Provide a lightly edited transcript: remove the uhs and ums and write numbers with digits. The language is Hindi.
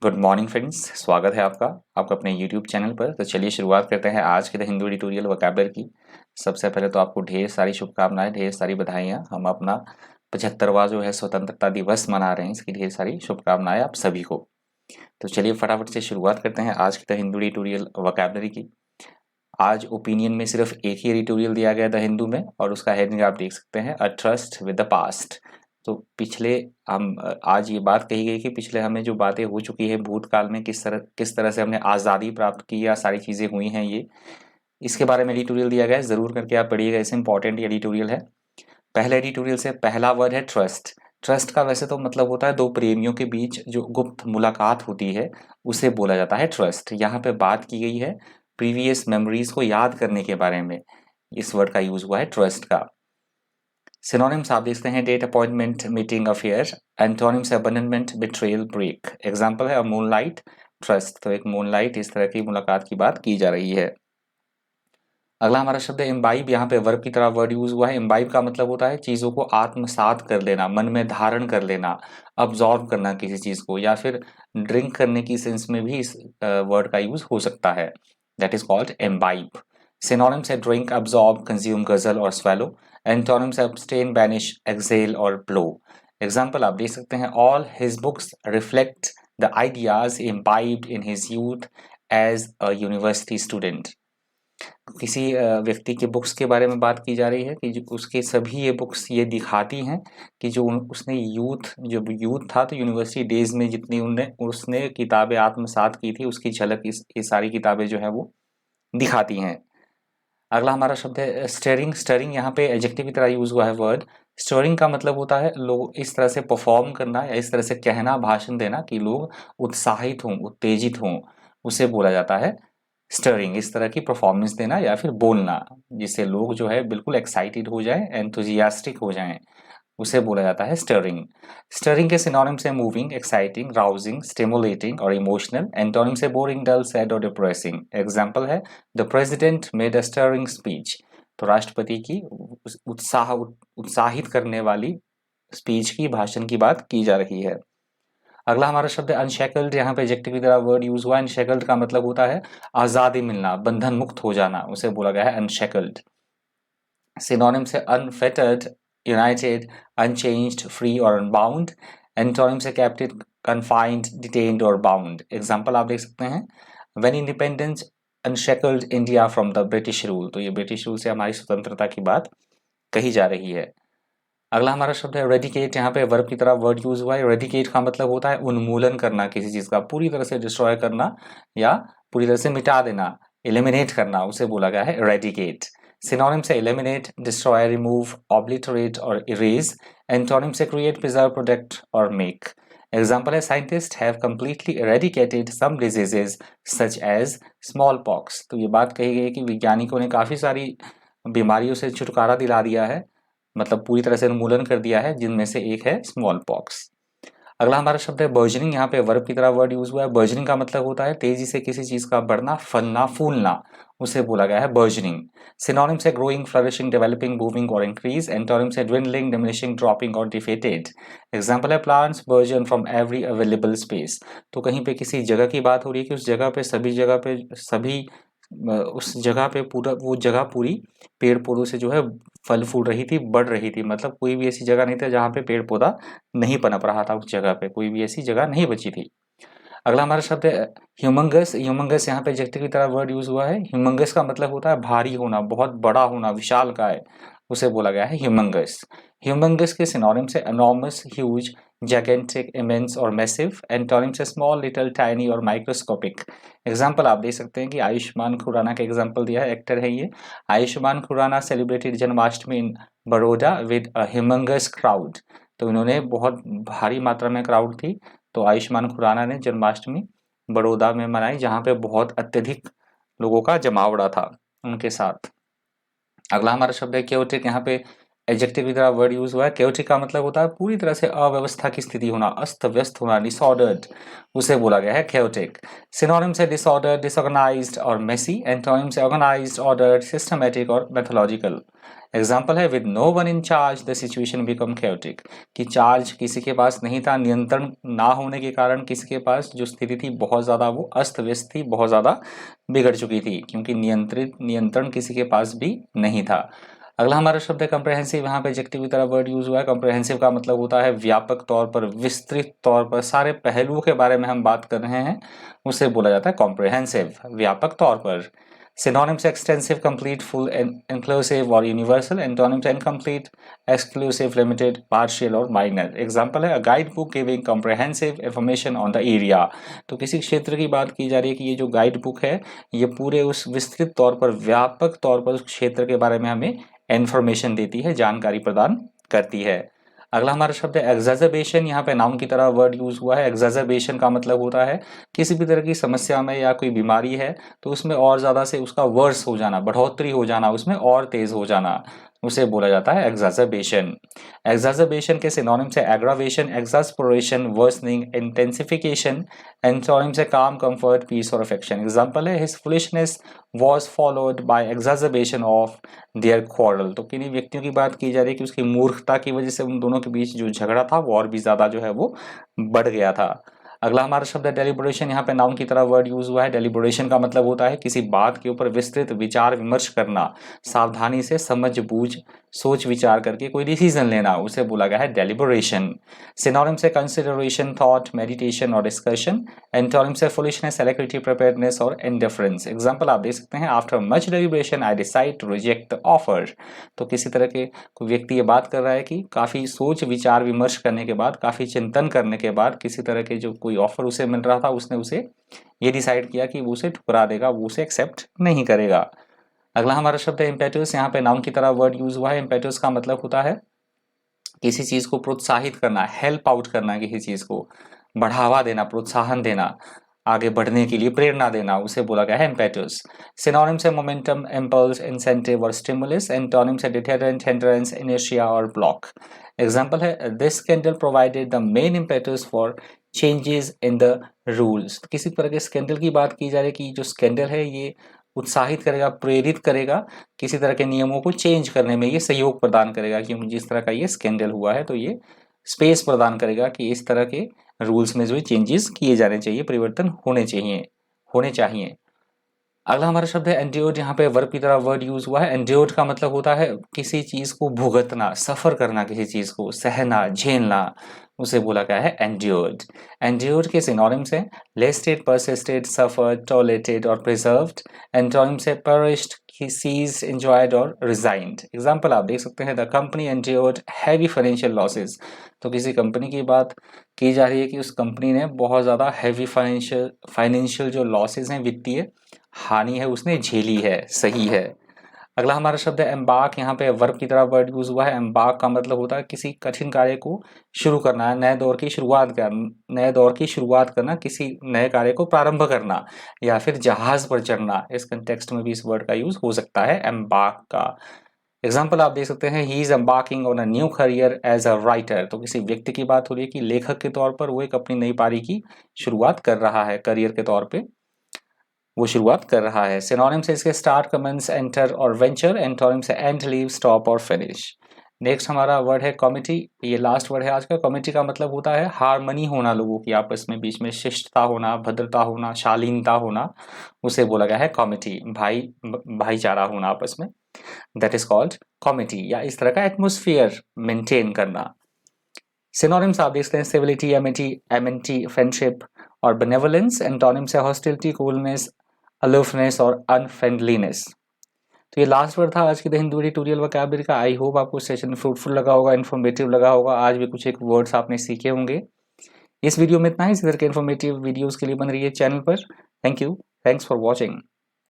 गुड मॉर्निंग फ्रेंड्स, स्वागत है आपका अपने यूट्यूब चैनल पर। तो चलिए शुरुआत करते हैं आज के द हिंदू एडिटोरियल वोकैबुलरी की। सबसे पहले तो आपको ढेर सारी शुभकामनाएं, ढेर सारी बधाइयाँ। हम अपना 75वां जो है स्वतंत्रता दिवस मना रहे हैं, इसकी ढेर सारी शुभकामनाएं आप सभी को। तो चलिए फटाफट से शुरुआत करते हैं आज के द हिंदू एडिटोरियल वोकैबुलरी की। आज ओपिनियन में सिर्फ एक ही एडिटोरियल दिया गया द हिंदू में, और उसका हेडिंग आप देख सकते हैं, a trust with the past. तो पिछले हम आज ये बात कही गई कि पिछले हमें जो बातें हो चुकी है भूतकाल में, किस तरह से हमने आज़ादी प्राप्त की या सारी चीज़ें हुई हैं, ये इसके बारे में एडिटोरियल दिया गया है। ज़रूर करके आप पढ़िएगा, इसे इंपॉर्टेंट एडिटोरियल है। पहले एडिटोरियल से पहला वर्ड है ट्रस्ट। ट्रस्ट का वैसे तो मतलब होता है दो प्रेमियों के बीच जो गुप्त मुलाकात होती है, उसे बोला जाता है ट्रस्ट। यहाँ पे बात की गई है प्रीवियस मेमोरीज को याद करने के बारे में, इस वर्ड का यूज हुआ है ट्रस्ट का। सिनोनिम्स आप देखते हैं, date, appointment, meeting, affair. Antonyms abandonment, betrayal, break. Example है मूनलाइट, ट्रस्ट। तो एक मूनलाइट, इस तरह की मुलाकात की बात की जा रही है। अगला हमारा शब्द है इम्बाइब। यहाँ पे वर्ब की तरह वर्ड यूज हुआ है। इम्बाइब का मतलब होता है चीजों को आत्मसात कर लेना, मन में धारण कर लेना, अब्जॉर्व करना किसी चीज को, या फिर ड्रिंक करने की सेंस में भी इस वर्ड का यूज हो सकता है। That is called imbibe. Synonyms है ड्रिंक, अब्जॉर्ब, कंज्यूम, गजल और swallow. Antonyms abstain, banish, exhale और ब्लो। एग्जाम्पल आप देख सकते हैं, all his books reflect the ideas imbibed in his youth as a university student. किसी व्यक्ति के बुक्स के बारे में बात की जा रही है कि जो उसके सभी ये बुक्स ये दिखाती हैं कि जो उसने जब यूथ था तो यूनिवर्सिटी डेज में जितनी उसने किताबें आत्मसात की थी, उसकी झलक ये सारी किताबें जो है वो दिखाती हैं। अगला हमारा शब्द है स्टरिंग। स्टरिंग यहाँ पे एडजेक्टिव की तरह यूज हुआ है वर्ड। स्टरिंग का मतलब होता है लोग इस तरह से परफॉर्म करना या इस तरह से कहना, भाषण देना कि लोग उत्साहित हों, उत्तेजित हों, उसे बोला जाता है स्टरिंग। इस तरह की परफॉर्मेंस देना या फिर बोलना जिससे लोग जो है बिल्कुल एक्साइटेड हो जाएं, एंथुजियास्टिक हो जाएं, उसे बोला जाता है स्टरिंग। स्टरिंग के सिनोनिम्स है मूविंग, एक्साइटिंग, राउजिंग, स्टिमुलेटिंग और इमोशनल। एंटोनिम से बोरिंग, डल, सैड और डिप्रेसिंग। एग्जाम्पल है the president made a stirring speech. तो राष्ट्रपति की उत्साहित करने वाली स्पीच की, भाषण की बात की जा रही है। अगला हमारा शब्द है अनशेकल्ड। यहाँ पे एडजेक्टिव की तरह वर्ड यूज हुआ है। अनशेकल्ड का मतलब होता है आजादी मिलना, बंधन मुक्त हो जाना, उसे बोला गया है अनशेकल्ड। सिनोनिम से अनफेटर्ड, यूनाइटेड, अनचेंज्ड, फ्री और अनबाउंड। एंटोनिम से कैप्टिव, कन्फाइंड, डिटेन्ड और बाउंड। एग्जाम्पल आप देख सकते हैं, when independence unshackled India from the British rule. तो ये ब्रिटिश रूल से हमारी स्वतंत्रता की बात कही जा रही है। अगला हमारा शब्द है रेडिकेट। यहाँ पे वर्ब की तरह वर्ड यूज हुआ है। रेडिकेट का मतलब होता है उन्मूलन करना, किसी चीज का पूरी तरह से डिस्ट्रॉय करना या पूरी तरह से मिटा देना, एलिमिनेट करना, उसे बोला गया है रेडिकेट। सिनोनिम से एलिमिनेट, डिस्ट्रॉय, रिमूव, ऑब्लिटरेट और इरेज। एंटोनिम से क्रिएट, प्रिजर्व, प्रोटेक्ट और मेक। एग्जाम्पल है scientist have completely eradicated some diseases such as smallpox. तो ये बात कही गई है कि वैज्ञानिकों ने काफी सारी बीमारियों से छुटकारा दिला दिया है, मतलब पूरी तरह से उन्मूलन कर दिया है, जिनमें से एक है स्मॉल पॉक्स। अगला हमारा शब्द है बर्जनिंग। यहाँ पे वर्ब की तरह वर्ड यूज हुआ है। बर्जनिंग का मतलब होता है तेजी से किसी चीज का बढ़ना, फलना, फूलना, उसे बोला गया है बर्जनिंग। सिनोनिम से ग्रोइंग, फ्लरिशिंग, डेवलपिंग, मूविंग और इंक्रीज। एंटोनिम से ड्विंडलिंग, डिमिनिशिंग, ड्रॉपिंग और डिफेटेड। एग्जाम्पल है plants burgeon from every available space. तो कहीं पे किसी जगह की बात हो रही है कि उस जगह पे सभी उस जगह पे पूरा वो जगह पूरी पेड़ पौधों से जो है फल फूल रही थी, बढ़ रही थी। मतलब कोई भी ऐसी जगह नहीं था जहाँ पे पेड़ पौधा नहीं पनप रहा था, उस जगह पे कोई भी ऐसी जगह नहीं बची थी। अगला हमारा शब्द है ह्यूमंगस। ह्यूमंगस यहाँ पे एडजेक्टिव की तरह वर्ड यूज हुआ है। ह्यूमंगस का मतलब होता है भारी होना, बहुत बड़ा होना, विशालकाय, उसे बोला गया है ह्यूमंगस। ह्यूमंगस के सिनोनिम से एनॉर्मस, ह्यूज, जायगेंटिक, इमेंस और मैसिव। एंटोनिम से स्मॉल, लिटिल, टाइनी और माइक्रोस्कोपिक। एग्जाम्पल आप देख सकते हैं कि आयुष्मान खुराना का एग्जाम्पल दिया है, एक्टर है ये। Ayushmann Khurrana celebrated Janmashtami in Baroda with a humongous crowd. तो इन्होंने बहुत भारी मात्रा में क्राउड थी, तो आयुष्मान खुराना ने जन्माष्टमी बड़ौदा में मनाई, जहाँ पे बहुत अत्यधिक लोगों का जमावड़ा था उनके साथ। अगला हमारा शब्द है क्योटिक। यहाँ पे एडजेक्टिव की तरह वर्ड यूज हुआ है। chaotic का मतलब होता है पूरी तरह से अव्यवस्था की स्थिति होना, अस्त व्यस्त होना, डिसऑर्डर्ड, उसे बोला गया है chaotic। सिनोनिम से disordered, disorganized और messy, एंटोनिम से organized, ordered, systematic और methodological। एग्जाम्पल है with no one in charge the situation become chaotic, कि चार्ज किसी के पास नहीं था, नियंत्रण ना होने के कारण किसी के पास जो स्थिति थी बहुत ज़्यादा वो अस्त व्यस्त थी, बहुत ज़्यादा बिगड़ चुकी थी, क्योंकि नियंत्रण किसी के पास भी नहीं था। अगला हमारा शब्द है कम्प्रहेंसिव। यहाँ पे एडजेक्टिव की तरह वर्ड यूज हुआ है। कम्प्रहेंसिव का मतलब होता है व्यापक तौर पर, विस्तृत तौर पर, सारे पहलुओं के बारे में हम बात कर रहे हैं, उसे बोला जाता है कॉम्प्रहेंसिव, व्यापक तौर पर। Synonyms extensive, complete, full, inclusive और universal. Antonyms incomplete, exclusive, limited, partial और minor. Example है a guide book giving comprehensive information on the area. तो किसी क्षेत्र की बात की जा रही है कि ये जो गाइड बुक है ये पूरे उस विस्तृत तौर पर, व्यापक तौर पर उस क्षेत्र के बारे में हमें इंफॉर्मेशन देती है, जानकारी प्रदान करती है। अगला हमारा शब्द है एग्जैजर्बेशन। यहाँ पे नाउन की तरह वर्ड यूज हुआ है। एग्जैजर्बेशन का मतलब होता है किसी भी तरह की समस्या में या कोई बीमारी है तो उसमें और ज्यादा से उसका वर्स हो जाना, बढ़ोतरी हो जाना, उसमें और तेज हो जाना, उसे बोला जाता है एग्जैजर्बेशन। एग्जैजर्बेशन के सिनोनिम से एग्रावेशन, एक्सास्परेशन, वर्सनिंग, इंटेंसिफिकेशन। एंटोनिम से काम, कंफर्ट, पीस और अफेक्शन। एग्जांपल है his foolishness was followed by exacerbation of their quarrel। तो किन्हीं व्यक्तियों की बात की जा रही है कि उसकी मूर्खता की वजह से उन दोनों के बीच जो झगड़ा था वो और भी ज्यादा जो है वो बढ़ गया था। अगला हमारा शब्द है डेलिब्रेशन। यहाँ पे नाउन की तरह वर्ड यूज हुआ है। डेलिब्रेशन का मतलब होता है किसी बात के ऊपर विस्तृत विचार विमर्श करना, सावधानी से समझ बूझ सोच विचार करके कोई डिसीजन लेना, उसे बोला गया है डेलिब्रेशन। सिनोनिम से कंसिडरेशन, थॉट, मेडिटेशन और डिस्कशन। एंटोनिम से फुलिशनेस, एलेक्रिटी, प्रिपेयर्डनेस और इंडिफरेंस। एग्जांपल आप देख सकते हैं after much deliberation I decide to reject the offer. तो किसी तरह के कोई व्यक्ति ये बात कर रहा है कि काफी सोच विचार विमर्श करने के बाद, काफी चिंतन करने के बाद किसी तरह के जो कोई ऑफर उसे मिल रहा था उसने उसे ये डिसाइड किया कि वो उसे ठुकरा देगा, वो उसे एक्सेप्ट नहीं करेगा। अगला हमारा शब्द है इम्पेटस। यहाँ पे नाउन की तरह वर्ड यूज हुआ है। इम्पेटस का मतलब होता है किसी चीज को प्रोत्साहित करना, हेल्प आउट करना, किसी चीज को बढ़ावा देना, प्रोत्साहन देना, आगे बढ़ने के लिए प्रेरणा देना, उसे बोला गया है इम्पेटस। सिनोनिम से मोमेंटम, इम्पल्स, इंसेंटिव और स्टिमुलस। एंटोनिम से डिटरेंट, हिंड्रेंस, इनर्शिया और ब्लॉक। एग्जांपल है this scandal provided the main impetus for changes in the rules. किसी तरह के स्कैंडल की बात की जा रही है कि जो स्कैंडल है ये उत्साहित करेगा, प्रेरित करेगा, किसी तरह के नियमों को चेंज करने में ये सहयोग प्रदान करेगा, क्योंकि जिस तरह का ये स्कैंडल हुआ है तो ये स्पेस प्रदान करेगा कि इस तरह के रूल्स में जो चेंजेस किए जाने चाहिए, परिवर्तन होने चाहिए। अगला हमारा शब्द है एंड्योर्ड। यहाँ पे वर्ब की तरह वर्ड यूज हुआ है। एंड्योर्ड का मतलब होता है किसी चीज को भुगतना, सफर करना, किसी चीज को सहना, झेलना, उसे बोला गया है एंड्योर्ड। एंड्योर्ड के सिनोनिम्स हैं लेस्टेड, परसिस्टेड, सफर्ड, टॉलरेटेड और प्रिजर्व्ड। एंटोनिम से पेरिश्ड, सीज्ड, एंजॉयड और रिजाइंड। एग्जांपल आप देख सकते हैं the company endured heavy financial losses. तो किसी कंपनी की बात की जा रही है कि उस कंपनी ने बहुत ज्यादा हैवी फाइनेंशियल जो लॉसेस हैं, वित्तीय हानि है, उसने झेली है, सही है। अगला हमारा शब्द है एम्बार्क। यहाँ पे वर्ब की तरह वर्ड यूज हुआ है। एम्बार्क का मतलब होता है किसी कठिन कार्य को शुरू करना, नए दौर की शुरुआत करना, किसी नए कार्य को प्रारंभ करना या फिर जहाज पर चढ़ना। इस कंटेक्स्ट में भी इस वर्ड का यूज हो सकता है एम्बार्क का। एग्जाम्पल आप देख सकते हैं he is embarking on a new career as a writer. तो किसी व्यक्ति की बात हो रही है कि लेखक के तौर पर वो एक अपनी नई पारी की शुरुआत कर रहा है, करियर के तौर पे वो शुरुआत कर रहा है। सिनोनिम से इसके स्टार्ट, कमेंस, एंटर और वेंचर। एंटोनिम से एंड, लीव, स्टॉप और फिनिश। नेक्स्ट हमारा वर्ड है कॉमिटी। ये लास्ट वर्ड है आज का। कॉमिटी का मतलब होता है हार्मनी होना, लोगों की आपस में बीच में शिष्टता होना, भद्रता होना, शालीनता होना, उसे बोला गया है कॉमिटी। भाईचारा होना आपस में, दैट इज कॉल्ड कॉमिटी, या इस तरह का एटमोस्फियर मेंटेन करना। सिनोनिम्स आप देखते हैं सिविलिटी, एमिटी, फ्रेंडशिप और बेनेवोलेंस। एंटोनिम से हॉस्टिलिटी, कूलनेस, अलोफनेस और अनफ्रेंडलीनेस। तो ये लास्ट वर्ड था आज की द हिंदू ट्यूटोरियल वोकैबुलरी का। आई होप आपको सेशन फ्रूटफुल लगा होगा, इन्फॉर्मेटिव लगा होगा। आज भी कुछ एक वर्ड्स आपने सीखे होंगे। इस वीडियो में इतना ही। इस तरह के इन्फॉर्मेटिव वीडियोस के लिए बन रही है चैनल पर। Thank you, thanks for watching.